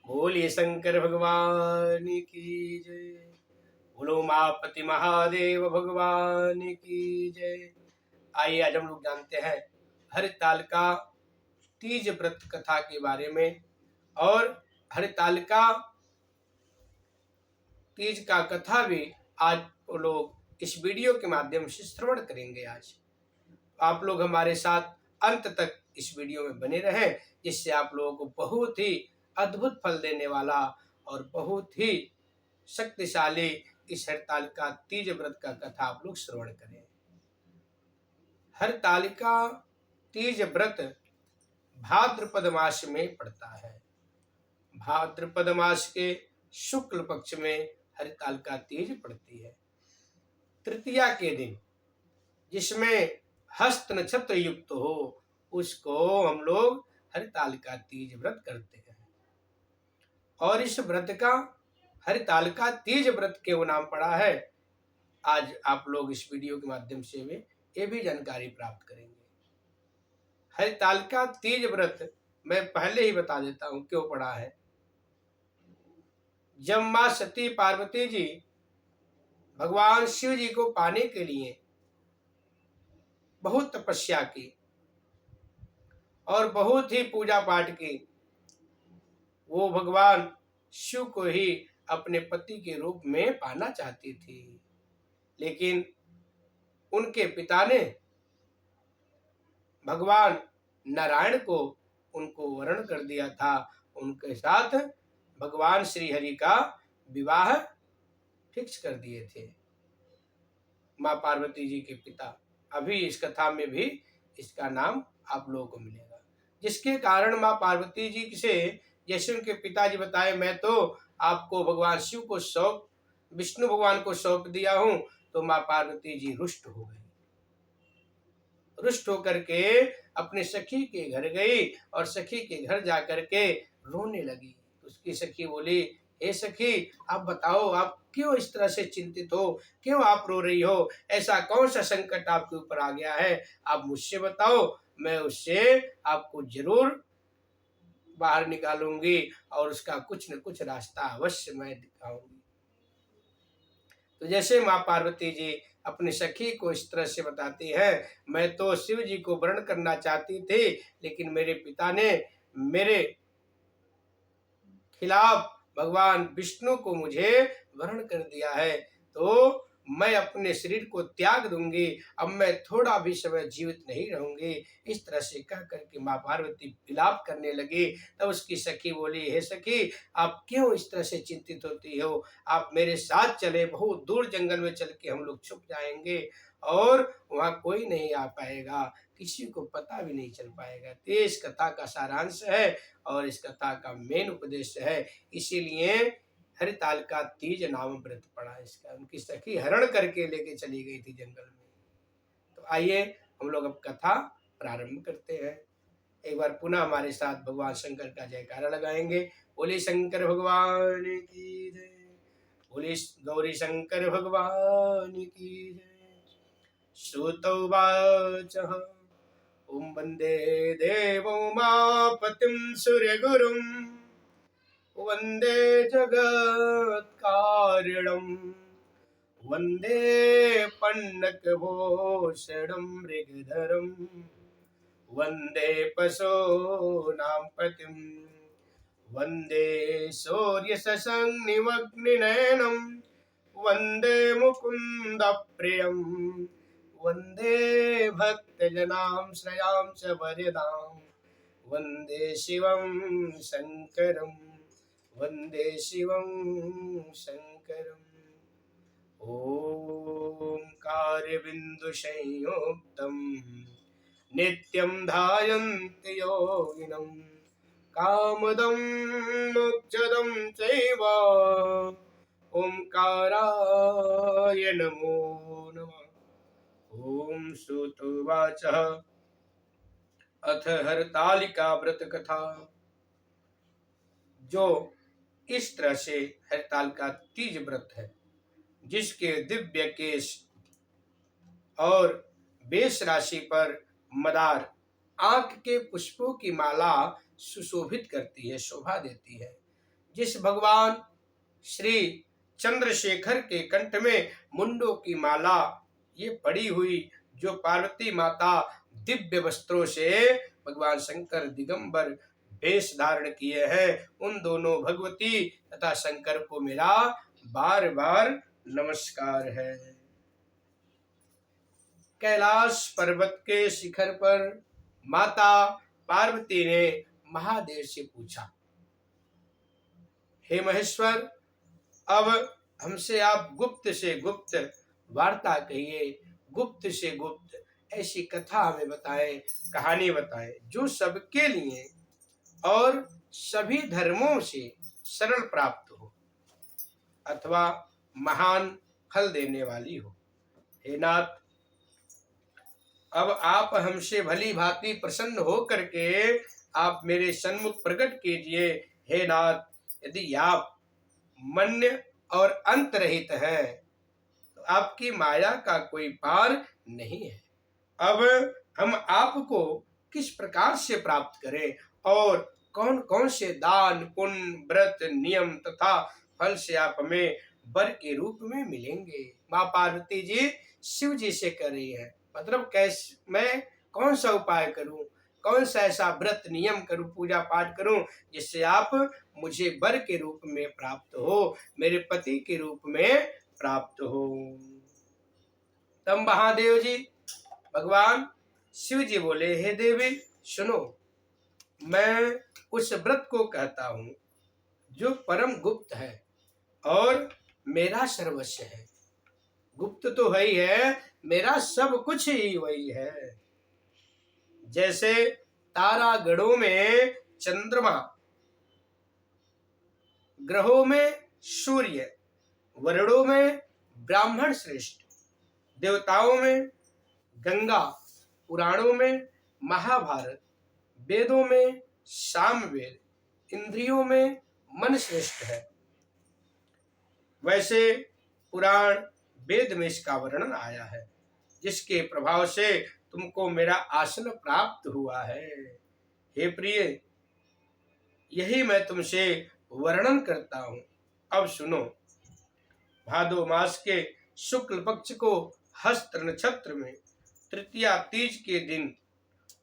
बोलिए शंकर भगवान की जय। बोलो उमापति महादेव भगवान की जय। आइए आज हम लोग जानते हैं हरितालिका तीज व्रत कथा के बारे में। और हरितालिका तीज का कथा भी आज वो लोग इस वीडियो के माध्यम से श्रवण करेंगे। आज आप लोग हमारे साथ अंत तक इस वीडियो में बने रहें, जिससे आप लोगों को बहुत ही अद्भुत फल देने वाला और बहुत ही शक्तिशाली इस हरतालिका तीज व्रत का कथा आप लोग श्रवण करें। हरतालिका तीज व्रत भाद्रपद मास में पड़ता है। भाद्रपद मास के शुक्ल पक्ष में हरतालिका तीज पड़ती है। तृतीया के दिन जिसमें हस्त नक्षत्र युक्त हो उसको हम लोग हरतालिका तीज व्रत करते हैं। और इस व्रत का हरतालिका तीज व्रत क्यों नाम पड़ा है, आज आप लोग इस वीडियो के माध्यम से भी ये भी जानकारी प्राप्त करेंगे। हरतालिका तीज व्रत मैं पहले ही बता देता हूं क्यों पड़ा है। जब मां सती पार्वती जी भगवान शिव जी को पाने के लिए बहुत तपस्या की और बहुत ही पूजा पाठ की, वो भगवान शिव को ही अपने पति के रूप में पाना चाहती थी, लेकिन उनके पिता ने भगवान नारायण को उनको वरण कर दिया था। उनके साथ भगवान श्री हरि का विवाह फिक्स कर दिए थे मां पार्वती जी के पिता। अभी इस कथा में भी इसका नाम आप लोगों को मिलेगा, जिसके कारण मां पार्वती जी से जैसे उनके पिताजी बताए, मैं तो आपको भगवान शिव को सौंप विष्णु भगवान को सौंप दिया हूं, तो मां पार्वती जी रुष्ट हो गई। रुष्ट होकर के अपने सखी के घर गई और सखी के घर जाकर के रोने लगी। उसकी सखी बोली, हे सखी, आप बताओ आप क्यों इस तरह से चिंतित हो, क्यों आप रो रही हो, ऐसा कौन सा संकट आपके ऊपर आ गया है, आप मुझसे बताओ, मैं उससे आपको जरूर बाहर निकालूंगी और उसका कुछ न कुछ रास्ता अवश्य मैं दिखाऊंगी। तो जैसे मां पार्वती जी अपनी सखी को इस तरह से बताती है, मैं तो शिव जी को वरण करना चाहती थी, लेकिन मेरे पिता ने मेरे खिलाफ भगवान विष्णु को मुझे वरण कर दिया है, तो मैं अपने शरीर को त्याग दूंगी, अब मैं थोड़ा भी समय जीवित नहीं रहूंगी। इस तरह से कह करके मां पार्वती विलाप करने लगी। तब उसकी सखी बोली, हे सखी, आप क्यों इस तरह से चिंतित होती हो, आप मेरे साथ चले, बहुत दूर जंगल में चल के हम लोग छुप जाएंगे और वहां कोई नहीं आ पाएगा, किसी को पता भी नहीं चल पाएगा। तो इस कथा का सारांश है और इस कथा का मेन उपदेश है। इसीलिए हरितालिका तीज नाम व्रत पड़ा इसका। उनकी सखी हरण करके लेके चली गई थी जंगल में। तो आइए हम लोग अब कथा प्रारंभ करते हैं। एक बार पुनः हमारे साथ भगवान शंकर का जयकारा लगाएंगे। बोले शंकर भगवान की जय। बोले गौरी शंकर भगवान की जय। श्रुतौवाचः ओम वंदे देवोमापतिं सूर्यगुरुं वंदे जगत्कारणं वंदे पन्नगभूषणं मृगधरं वंदे पशूनां पतिं वंदे सूर्यशशाङ्कनिमग्निनयनं वंदे मुकुन्दप्रियं वंदे भक्तजनां श्रयां च वरदां वंदे शिवं शंकरं वंदे शिवं शंकरम्। ओंकारबिन्दुसंयुक्तं नित्यं ध्यायन्ति योगिनं कामदं मोक्षदं चैव ओंकाराय नमो नमः। ओम श्रुतोवाच अथ हरतालिका व्रत कथा। जो इस तरह से हरतालिका तीज व्रत है, जिसके दिव्य केश और बेश राशि पर मदार आंख के पुष्पों की माला सुशोभित करती है, शोभा देती है, जिस भगवान श्री चंद्रशेखर के कंठ में मुंडों की माला ये पड़ी हुई, जो पार्वती माता दिव्य वस्त्रों से भगवान शंकर दिगंबर वेश धारण किए हैं, उन दोनों भगवती तथा शंकर को मेरा बार बार नमस्कार है। कैलाश पर्वत के शिखर पर माता पार्वती ने महादेव से पूछा, हे महेश्वर, अब हमसे आप गुप्त से गुप्त वार्ता कहिए, गुप्त से गुप्त ऐसी कथा हमें बताएं, कहानी बताएं जो सबके लिए और सभी धर्मों से सरल प्राप्त हो अथवा महान फल देने वाली हो। हे नाथ, अब आप हमसे भली भांति प्रसन्न हो करके आप मेरे सन्मुख प्रकट कीजिए। हे नाथ, यदि आप मन्य और अंत रहित हैं तो आपकी माया का कोई पार नहीं है। अब हम आपको किस प्रकार से प्राप्त करें और कौन कौन से दान पुण्य व्रत नियम तथा फल से आप हमें वर के रूप में मिलेंगे। माँ पार्वती जी शिव जी से कह रही है, मतलब कैसे मैं कौन सा उपाय करूं, कौन सा ऐसा व्रत नियम करूं, पूजा पाठ करूं जिससे आप मुझे वर के रूप में प्राप्त हो, मेरे पति के रूप में प्राप्त हो। तब महादेव जी भगवान शिव जी बोले, हे देवी सुनो, मैं उस व्रत को कहता हूं जो परम गुप्त है और मेरा सर्वस्व है। गुप्त तो है ही है, मेरा सब कुछ ही वही है। जैसे तारागणों में चंद्रमा, ग्रहों में सूर्य, वर्णों में ब्राह्मण श्रेष्ठ, देवताओं में गंगा, पुराणों में महाभारत, वेदों में सामवेद, इंद्रियों में मन श्रेष्ठ है, वैसे पुराण वेद में इसका वर्णन आया है, जिसके प्रभाव से तुमको मेरा आसन प्राप्त हुआ है। हे प्रिय, यही मैं तुमसे वर्णन करता हूं। अब सुनो, भादो मास के शुक्ल पक्ष को हस्त नक्षत्र में तृतीया तीज के दिन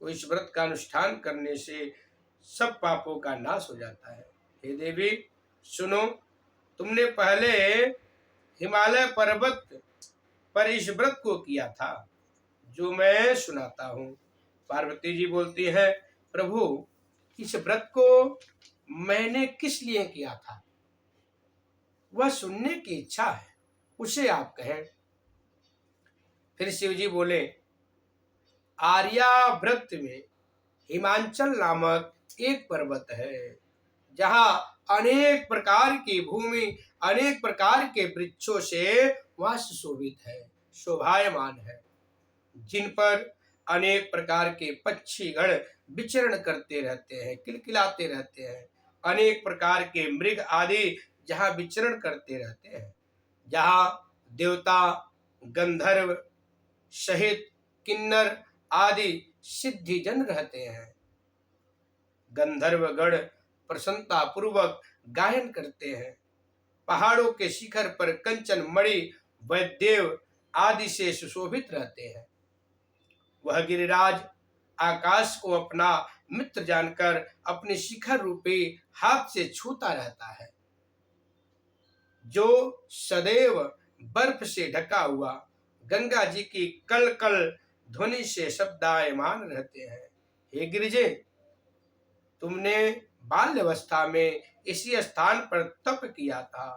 तो इस व्रत का अनुष्ठान करने से सब पापों का नाश हो जाता है। हे देवी सुनो, तुमने पहले हिमालय पर्वत पर इस व्रत को किया था जो मैं सुनाता हूँ। पार्वती जी बोलती है, प्रभु इस व्रत को मैंने किस लिए किया था वह सुनने की इच्छा है, उसे आप कहें। फिर शिव जी बोले, आर्याव्रत में हिमांचल नामक एक पर्वत है जहाँ अनेक प्रकार की भूमि, अनेक प्रकार के वृक्षों से वह सुशोभित है, शोभायमान है, जिन पर अनेक प्रकार के पक्षी गण विचरण करते रहते हैं, किलकिलाते रहते हैं। अनेक प्रकार के मृग आदि जहाँ विचरण करते रहते हैं, जहाँ देवता, गंधर्व सहित किन्नर आदि सिद्धि जन रहते हैं। गंधर्व गण प्रसन्नता पूर्वक गायन करते हैं। पहाड़ों के शिखर पर कंचन मणि वैद्यदेव आदि से सुशोभित रहते हैं। वह गिरिराज आकाश को अपना मित्र जानकर अपने शिखर रूपी हाथ से छूता रहता है, जो सदैव बर्फ से ढका हुआ गंगा जी की कल कल ध्वनि से शब्दायमान रहते हैं। हे गिरिजे, तुमने बाल्यावस्था में इसी स्थान पर तप किया था।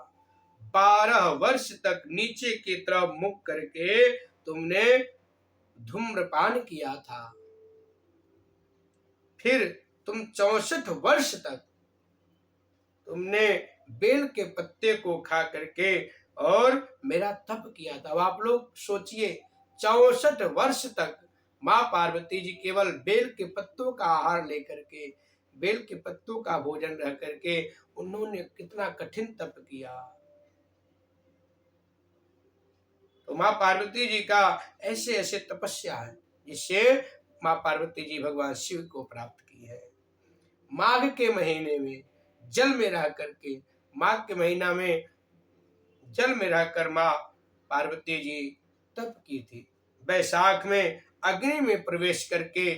12 वर्ष तक नीचे की तरफ मुख करके तुमने धूम्रपान किया था। फिर तुम 64 वर्ष तक तुमने बेल के पत्ते को खा करके और मेरा तप किया था। अब आप लोग सोचिए, 64 वर्ष तक माँ पार्वती जी केवल बेल के पत्तों का आहार लेकर के, बेल के पत्तों का भोजन रह करके उन्होंने कितना कठिन तप किया। तो माँ पार्वती जी का ऐसे ऐसे तपस्या है जिससे माँ पार्वती जी भगवान शिव को प्राप्त की है। माघ के महीने में जल में रह करके, माघ के महीना में जल में रहकर माँ पार्वती जी तप की थी। बैसाख में अग्नि में प्रवेश करके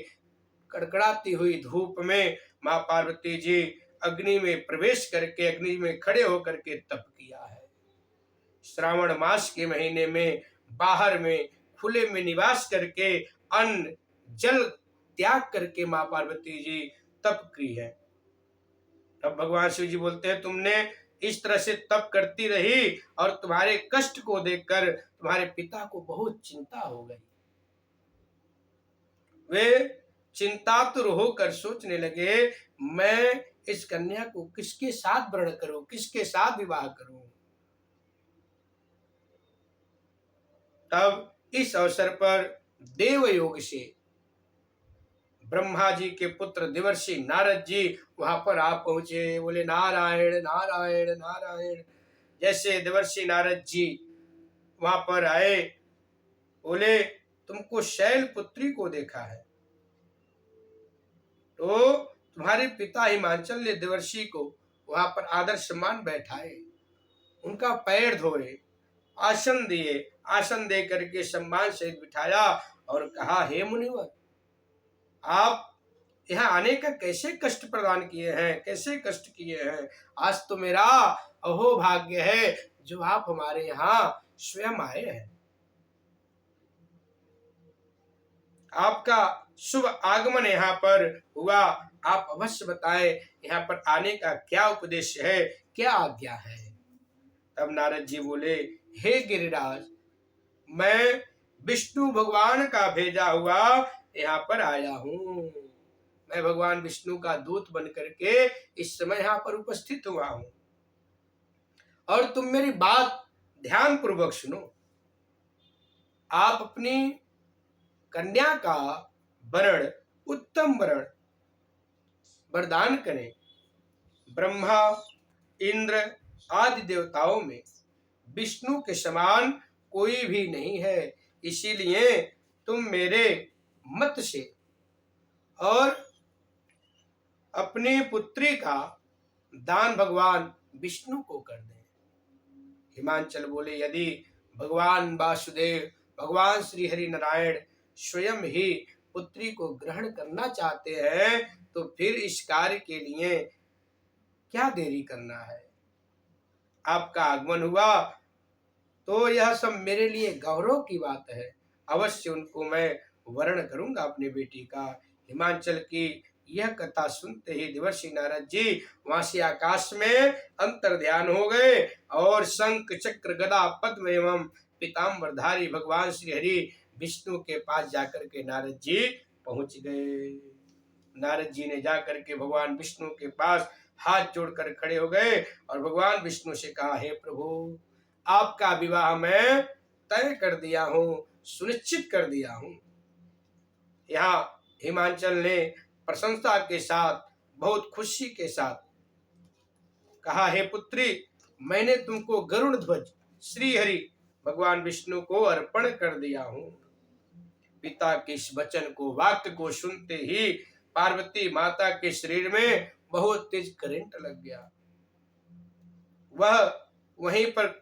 कड़कड़ाती हुई धूप में माँ पार्वती जी अग्नि में प्रवेश करके अग्नि में खड़े होकर के तप किया है। श्रावण मास के महीने में बाहर में खुले में निवास करके अन्न जल त्याग करके माँ पार्वती जी तप की है। तब भगवान शिव जी बोलते हैं, तुमने इस तरह से तप करती रही और तुम्हारे कष्ट को देखकर तुम्हारे पिता को बहुत चिंता हो गई। वे चिंतातुर होकर सोचने लगे, मैं इस कन्या को किसके साथ वर्ण करूं, किसके साथ विवाह करूं। तब इस अवसर पर देवयोग से ब्रह्मा जी के पुत्र देवर्षि नारद जी वहां पर आ पहुंचे। बोले नारायण नारायण नारायण। जैसे देवर्षि नारद जी वहां पर आए, बोले तुमको शैल पुत्री को देखा है। तो तुम्हारे पिता हिमांचल ने देवर्षि को वहां पर आदर सम्मान बैठाए, उनका पैर धोए, आसन दिए, आसन दे करके सम्मान सहित बिठाया और कहा, हे मुनिवर, आप यहाँ आने का कैसे कष्ट प्रदान किए हैं, कैसे कष्ट किए हैं। आज तो मेरा अहोभाग्य है जो आप हमारे यहाँ स्वयं आए हैं। आपका शुभ आगमन यहाँ पर हुआ, आप अवश्य बताएं यहाँ पर आने का क्या उपदेश है, क्या आज्ञा है। तब नारद जी बोले, हे गिरिराज, मैं विष्णु भगवान का भेजा हुआ यहाँ पर आया हूँ। मैं भगवान विष्णु का दूत बन करके इस समय यहाँ पर उपस्थित हुआ हूँ। और तुम मेरी बात ध्यान पूर्वक सुनो। आप अपनी कन्या का वरण उत्तम वरण वरदान करें। ब्रह्मा इंद्र आदि देवताओं में विष्णु के समान कोई भी नहीं है, इसीलिए तुम मेरे मत से और अपनी पुत्री का दान भगवान विष्णु को कर दें। हिमांचल बोले, यदि भगवान वासुदेव, भगवान श्री हरि नारायण स्वयं ही पुत्री को ग्रहण करना चाहते हैं तो फिर इस कार्य के लिए क्या देरी करना है। आपका आगमन हुआ तो यह सब मेरे लिए गौरव की बात है। अवश्य उनको मैं वर्ण करूंगा अपनी बेटी का। हिमांचल की यह कथा सुनते ही देवर्षि नारद जी वहां से आकाश में अंतर ध्यान हो गए और शंख चक्र गदा पद्म एवं पीताम्बरधारी भगवान श्री हरि विष्णु के पास जाकर के नारद जी पहुंच गए। नारद जी ने जाकर के भगवान विष्णु के पास हाथ जोड़कर खड़े हो गए और भगवान विष्णु से कहा, हे प्रभु, आपका विवाह मैं तय कर दिया हूँ, सुनिश्चित कर दिया हूँ। यहाँ हिमांचल ने प्रशंसा के साथ, बहुत खुशी के साथ कहा, हे पुत्री, मैंने तुमको गरुड़ ध्वज श्री हरि भगवान विष्णु को अर्पण कर दिया हूँ। पिता के इस वचन को, वाक्य को सुनते ही पार्वती माता के शरीर में बहुत तेज करंट लग गया। वह वहीं पर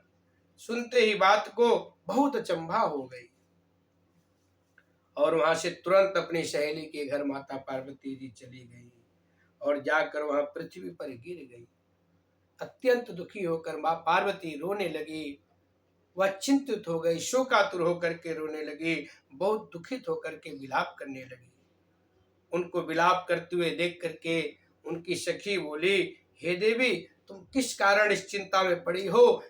सुनते ही बात को बहुत अचंभा हो गई और वहां से तुरंत अपनी सहेली के घर माता पार्वती जी चली गई और जाकर वहां पृथ्वी पर गिर गई। अत्यंत दुखी होकर मां पार्वती रोने लगी। वह चिंतित हो गई, शोकातुर होकर के रोने लगी, बहुत दुखित होकर के विलाप करने लगी। उनको विलाप करते हुए देख करके उनकी सखी बोली, हे देवी, तुम किस कारण इस चिंता में पड़ी हो,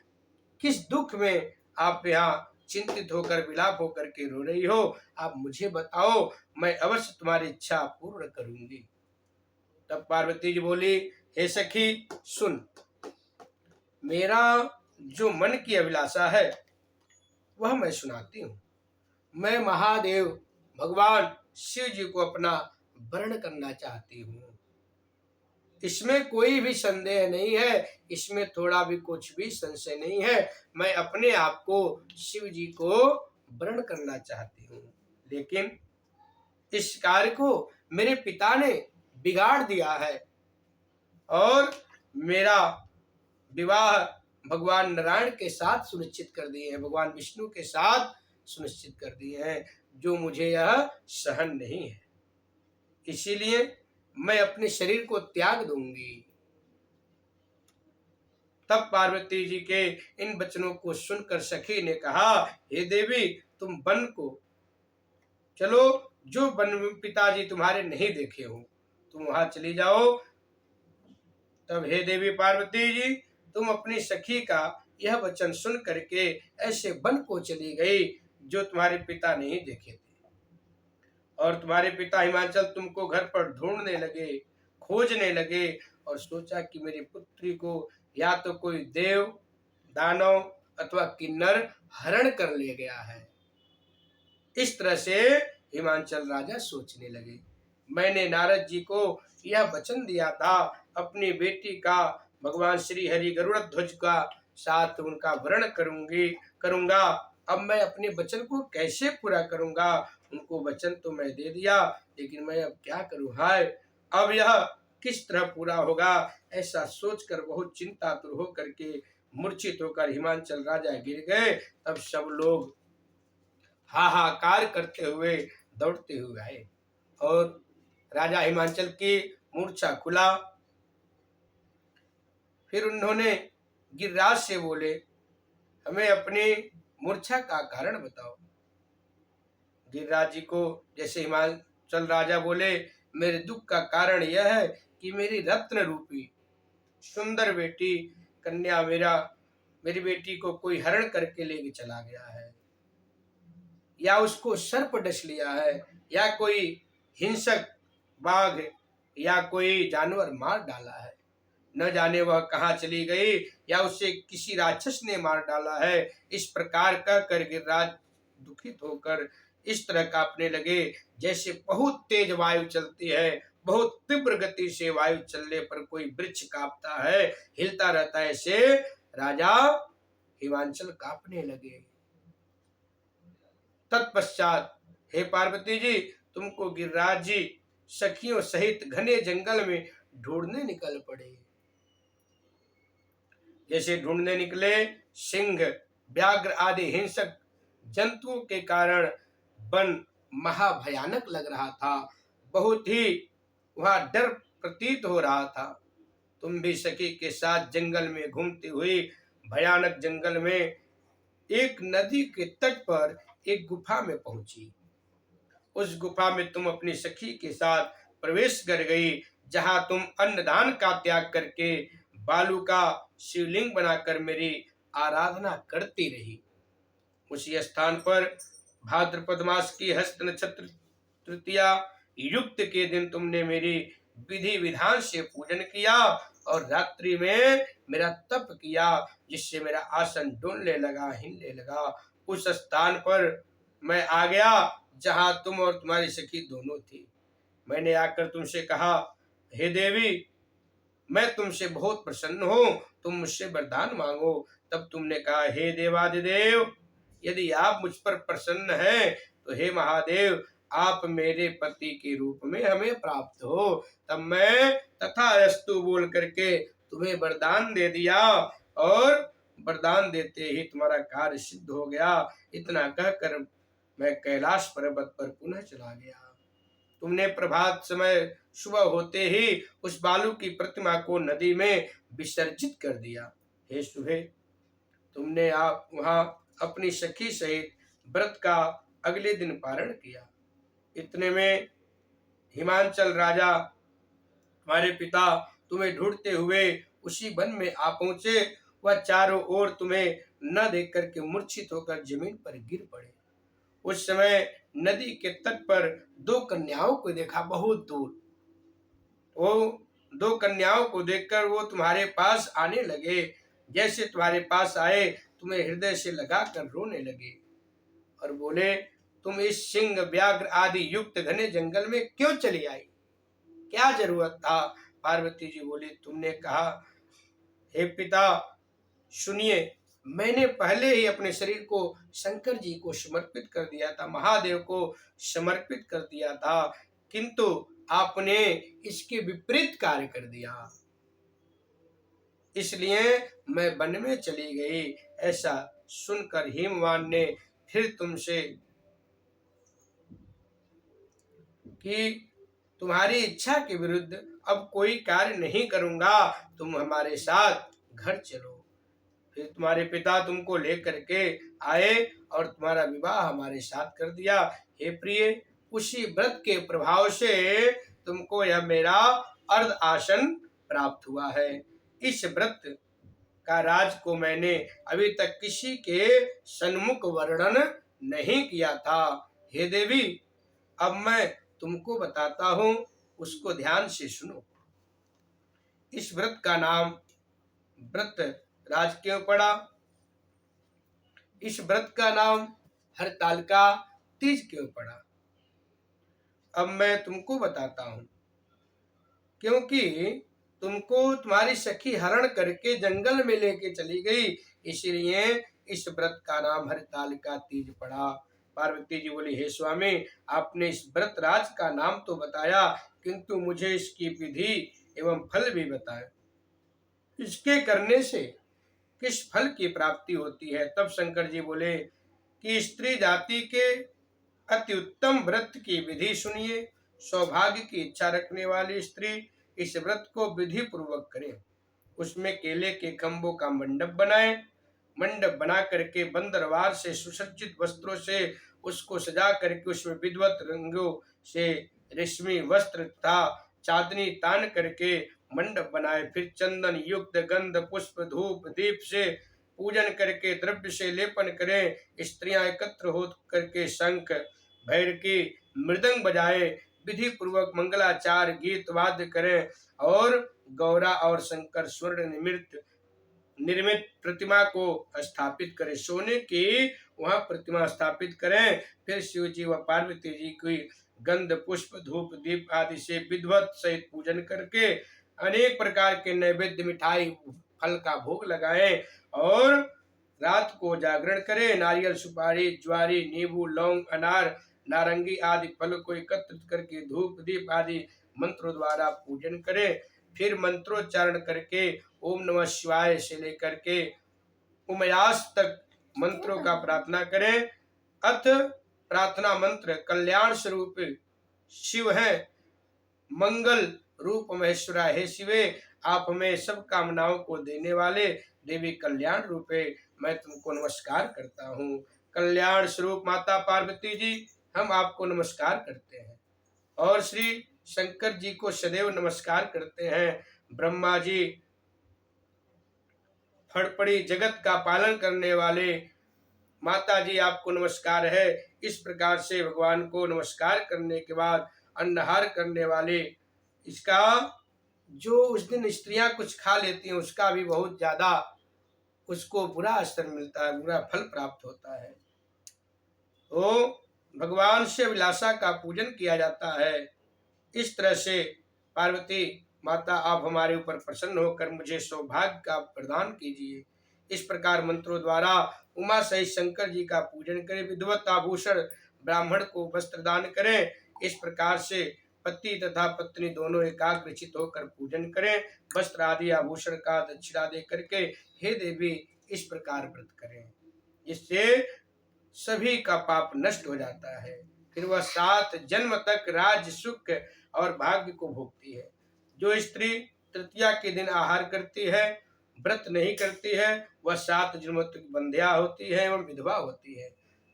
किस दुख में आप यहाँ चिंतित होकर विलाप होकर के रो रही हो, आप मुझे बताओ, मैं अवश्य तुम्हारी इच्छा पूर्ण करूंगी। तब पार्वती जी बोली, हे सखी सुन, मेरा जो मन की अभिलाषा है वह मैं सुनाती हूँ। मैं महादेव भगवान शिव जी को अपना वर्ण करना चाहती हूँ। इसमें कोई भी संदेह नहीं है, इसमें थोड़ा भी कुछ भी संशय नहीं है। मैं अपने आप को शिव जी को वर्ण करना चाहती हूँ, लेकिन इस कार्य को मेरे पिता ने बिगाड़ दिया है और मेरा विवाह भगवान नारायण के साथ सुनिश्चित कर दिए हैं, भगवान विष्णु के साथ सुनिश्चित कर दिए हैं, जो मुझे यह सहन नहीं है। इसीलिए मैं अपने शरीर को त्याग दूंगी। तब पार्वती जी के इन वचनों को सुनकर सखी ने कहा, हे देवी, तुम वन को चलो, जो वन पिताजी तुम्हारे नहीं देखे हो, तुम वहां चली जाओ। तब हे देवी पार्वती जी, तुम अपनी सखी का यह वचन सुन करके ऐसे वन को चली गई जो तुम्हारे पिता नहीं देखे थे। और तुम्हारे पिता हिमाचल तुमको घर पर ढूंढने लगे, खोजने लगे, और सोचा कि मेरी पुत्री को या तो कोई देव, दानव अथवा किन्नर हरण कर ले गया है। इस तरह से हिमाचल राजा सोचने लगे। मैंने नारद जी को यह वचन दिया था, अपनी बेटी का भगवान श्री हरि गरुड़ ध्वज का साथ उनका वर्ण करूंगा। अब मैं अपने वचन को कैसे पूरा करूंगा? उनको वचन तो मैं दे दिया, लेकिन मैं अब क्या करूं? हाय, अब यह किस तरह पूरा होगा? ऐसा सोचकर बहुत चिंतातुर होकर के मूर्छित होकर हिमाचल राजा गिर गए। तब सब लोग हाहाकार करते हुए दौड़ते हुए आए और राजा हिमाचल की मूर्छा खुला। फिर उन्होंने गिरिराज से बोले, हमें अपनी मूर्छा का कारण बताओ। गिरिराज जी को जैसे हिमाचल राजा बोले, मेरे दुख का कारण यह है कि मेरी रत्न रूपी सुंदर बेटी कन्या मेरी बेटी को कोई हरण करके लेके चला गया है, या उसको सर्प डस लिया है, या कोई हिंसक बाघ या कोई जानवर मार डाला है। न जाने वह कहाँ चली गई, या उसे किसी राक्षस ने मार डाला है। इस प्रकार कहकर गिरिराज दुखित होकर इस तरह कांपने लगे जैसे बहुत तेज वायु चलती है, बहुत तीव्र गति से वायु चलने पर कोई वृक्ष कांपता है, हिलता रहता है। ऐसे राजा हिमाचल कांपने लगे। तत्पश्चात हे पार्वती जी, तुमको गिरिराज जी सखियों सहित घने जंगल में ढूंढने निकल पड़े। जैसे ढूंढने निकले, सिंह, व्याघ्र आदि हिंसक जंतुओं के कारण वन महाभयानक लग रहा था, बहुत ही वहां डर प्रतीत हो रहा था। तुम भी सखी के साथ जंगल में घूमती हुई भयानक जंगल में एक नदी के तट पर एक गुफा में पहुंची। उस गुफा में तुम अपनी सखी के साथ प्रवेश कर गई, जहां तुम अन्नदान का त्याग करके बालू का शिवलिंग बनाकर मेरी आराधना करती रही। उसी स्थान पर भाद्रपद मास की हस्त नक्षत्र तृतीया युक्त के दिन तुमने मेरी विधि विधान से पूजन किया और रात्रि में मेरा तप किया, जिससे मेरा आसन डोलने लगा, हिलने लगा। उस स्थान पर मैं आ गया जहां तुम और तुम्हारी सखी दोनों थी। मैंने आकर तुमसे कहा, हे देवी, मैं तुमसे बहुत प्रसन्न हूँ, तुम मुझसे वरदान मांगो। तब तुमने कहा, हे देवादिदेव, यदि आप मुझ पर प्रसन्न हैं तो हे महादेव, आप मेरे पति के रूप में हमें प्राप्त हो। तब मैं तथास्तु बोल करके तुम्हें वरदान दे दिया और वरदान देते ही तुम्हारा कार्य सिद्ध हो गया। इतना कहकर मैं कैलाश पर्वत पर पुनः चला गया। तुमने प्रभात समय सुबह होते ही उस बालू की प्रतिमा को नदी में विसर्जित कर दिया। हे सुबह, तुमने आप वहां अपनी सखी सहित व्रत का अगले दिन पारण किया। इतने में हिमाचल राजा तुम्हारे पिता तुम्हें ढूंढते हुए उसी वन में आ पहुंचे। वह चारों ओर तुम्हें न देख करके मूर्छित होकर जमीन पर गिर पड़े। उस समय नदी के तट पर दो कन्याओं को देखा बहुत दूर। वो दो कन्याओं को देखकर वो तुम्हारे पास आने लगे। जैसे तुम्हारे पास आए, तुम्हें हृदय से लगाकर रोने लगे और बोले, तुम इस सिंह, व्याघ्र आदि युक्त घने जंगल में क्यों चली आई? क्या जरूरत था? पार्वती जी बोली, तुमने कहा, हे पिता सुनिए, मैंने पहले ही अपने शरीर को शंकर जी को समर्पित कर दिया था, महादेव को समर्पित कर दिया था, किंतु आपने इसके विपरीत कार्य कर दिया। इसलिए मैं वन में चली गई। ऐसा सुनकर हिमवान ने फिर तुमसे कि तुम्हारी इच्छा के विरुद्ध अब कोई कार्य नहीं करूंगा, तुम हमारे साथ घर चलो। फिर तुम्हारे पिता तुमको लेकर के आए और तुम्हारा विवाह हमारे साथ कर दिया। हे प्रिय, उसी व्रत के प्रभाव से तुमको यह मेरा अर्ध आसन प्राप्त हुआ है। इस व्रत का राज को मैंने अभी तक किसी के सन्मुख वर्णन नहीं किया था। हे देवी, अब मैं तुमको बताता हूँ, उसको ध्यान से सुनो। इस व्रत का नाम व्रत राज क्यों पड़ा? इस व्रत का नाम हरतालिका तीज क्यों पड़ा? अब मैं तुमको बताता हूँ। क्योंकि तुमको तुम्हारी सखी हरण करके जंगल में लेके चली गई, इसलिए इस व्रत का नाम हरतालिका तीज पड़ा। पार्वती जी बोली, हे स्वामी, आपने इस व्रत राज का नाम तो बताया, किंतु मुझे इसकी विधि एवं फल भी बताए। इसके करने से किस फल की प्राप्ति होती है? तब शंकर जी बोले कि स्त्री जाति के अति उत्तम व्रत की विधि सुनिए। सौभाग्य की इच्छा रखने वाली स्त्री इस व्रत को विधि पूर्वक करे। उसमें केले के खंभों का मंडप बनाए। मंडप बना करके बंदरवार से सुसज्जित वस्त्रों से उसको सजा करके उसमें विधिवत रंगों से रेशमी वस्त्र तथा चांदनी तान करके मंडप बनाए। फिर चंदन युक्त गंध पुष्प धूप दीप से पूजन करके द्रव्य से लेपन करें। स्त्रियां एकत्र हो करके शंख भैरकी मृदंग बजाए, विधि पूर्वक मंगलाचार गीत वाद्य करें और गौरा और शंकर स्वर्ण निर्मित प्रतिमा को स्थापित करें। सोने की वहां प्रतिमा स्थापित करें। फिर शिव जी व पार्वती जी की गंध पुष्प धूप दीप आदि से विधिवत सहित पूजन करके अनेक प्रकार के नैवेद्य मिठाई फल का भोग लगाएं और रात को जागरण करें। नारियल सुपारी ज्वारी नींबू लौंग अनार नारंगी आदि फल को एकत्रित करके धूप दीप आदि मंत्रों द्वारा पूजन करें। फिर मंत्रोच्चारण करके ओम नमः शिवाय से लेकर के उमयास तक मंत्रों का प्रार्थना करें। अथ प्रार्थना मंत्र, कल्याण स्वरूप शिव है, मंगल रूप महेश्वरा, हे शिवे, आप हमें सब कामनाओं को देने वाले देवी कल्याण रूपे मैं तुमको नमस्कार करता हूँ। कल्याण स्वरूप माता पार्वती जी, हम आपको नमस्कार करते हैं और श्री शंकर जी को सदैव नमस्कार करते हैं। ब्रह्मा जी, फड़फड़ी जगत का पालन करने वाले माता जी, आपको नमस्कार है। इस प्रकार से भगवान को नमस्कार करने के बाद अन्नहार करने वाले, इसका जो उस दिन स्त्रियां कुछ खा लेती हैं उसका भी बहुत ज्यादा उसको बुरा असर मिलता है, बुरा फल प्राप्त होता है। तो भगवान से अभिलाषा का पूजन किया जाता है। इस तरह से पार्वती माता, आप हमारे ऊपर प्रसन्न होकर मुझे सौभाग्य का प्रदान कीजिए। इस प्रकार मंत्रों द्वारा उमा सहित शंकर जी का पूजन करें। विधिवत आभूषण ब्राह्मण को वस्त्र दान करें। इस प्रकार से पति तथा पत्नी दोनों एकाग्रचित होकर पूजन करें। वस्त्र आदि आभूषण का दक्षिणा दे करके हे देवी इस प्रकार व्रत करें, जिससे सभी का पाप नष्ट हो जाता है। फिर वह 7 जन्म तक राज सुख और भाग्य को भोगती है। जो स्त्री तृतीया के दिन आहार करती है, व्रत नहीं करती है, वह 7 जन्मों तक बंध्या होती है एवं विधवा होती है।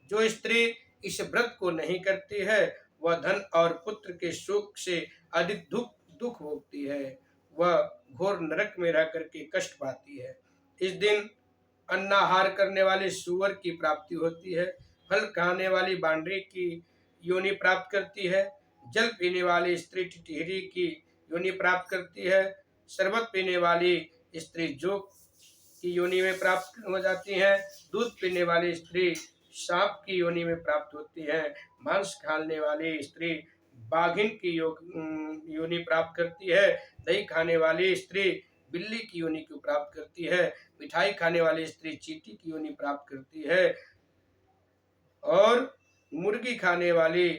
जो स्त्री इस व्रत को नहीं करती है, वह धन और पुत्र के शोक से अधिक दुख भोगती है। वह घोर नरक में रह करके कष्ट पाती है। इस दिन अन्नाहार करने वाले सूअर की प्राप्ति होती है। फल खाने वाली बांडरी की योनि प्राप्त करती है। जल पीने वाली स्त्री टिटहरी की योनि प्राप्त करती है। शरबत पीने वाली स्त्री जोक की योनि में प्राप्त हो जाती है। दूध पीने वाली स्त्री सांप की योनि में प्राप्त होती है। मांस खाने वाली स्त्री बाघिन की योनि प्राप्त करती है। दही खाने वाली स्त्री बिल्ली की योनि को प्राप्त करती है। मिठाई खाने वाली स्त्री चींटी की योनि प्राप्त करती है और मुर्गी खाने वाली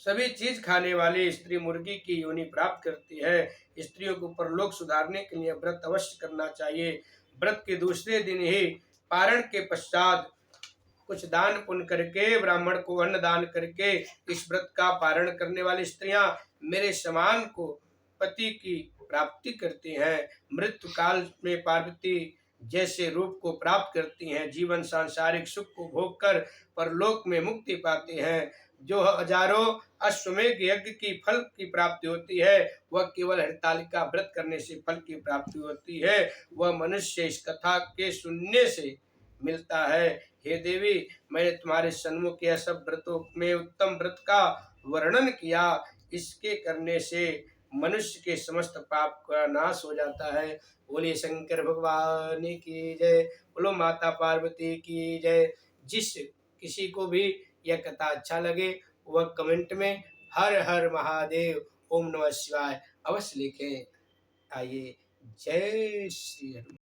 सभी चीज खाने वाली स्त्री मुर्गी की योनि प्राप्त करती है। स्त्रियों को परलोक सुधारने के लिए व्रत अवश्य करना चाहिए। व्रत के दूसरे दिन ही पारण के पश्चात कुछ दान पुण्य करके, ब्राह्मण को अन्न दान करके इस व्रत का पारण करने वाली स्त्रियां मेरे समान को पति की प्राप्ति करती हैं। मृत्यु काल में पार्वती जैसे रूप को प्राप्त करती हैं। जीवन सांसारिक सुख को भोग कर परलोक में मुक्ति पाते हैं। जो हजारों अश्वमेध यज्ञ की फल की प्राप्ति होती है, वह केवल हरतालिका व्रत करने से फल की प्राप्ति होती है। वह मनुष्य इस कथा के सुनने से मिलता है। हे देवी, मैंने तुम्हारे सन्मुख यह सब व्रतों में उत्तम व्रत का वर्णन किया। इसके करने से मनुष्य के समस्त पाप का नाश हो जाता है। बोले शंकर भगवान की जय, बोलो माता पार्वती की जय। जिस किसी को भी यह कथा अच्छा लगे वह कमेंट में हर हर महादेव ओम नमः शिवाय अवश्य लिखें। आइए, जय श्री हनुमान।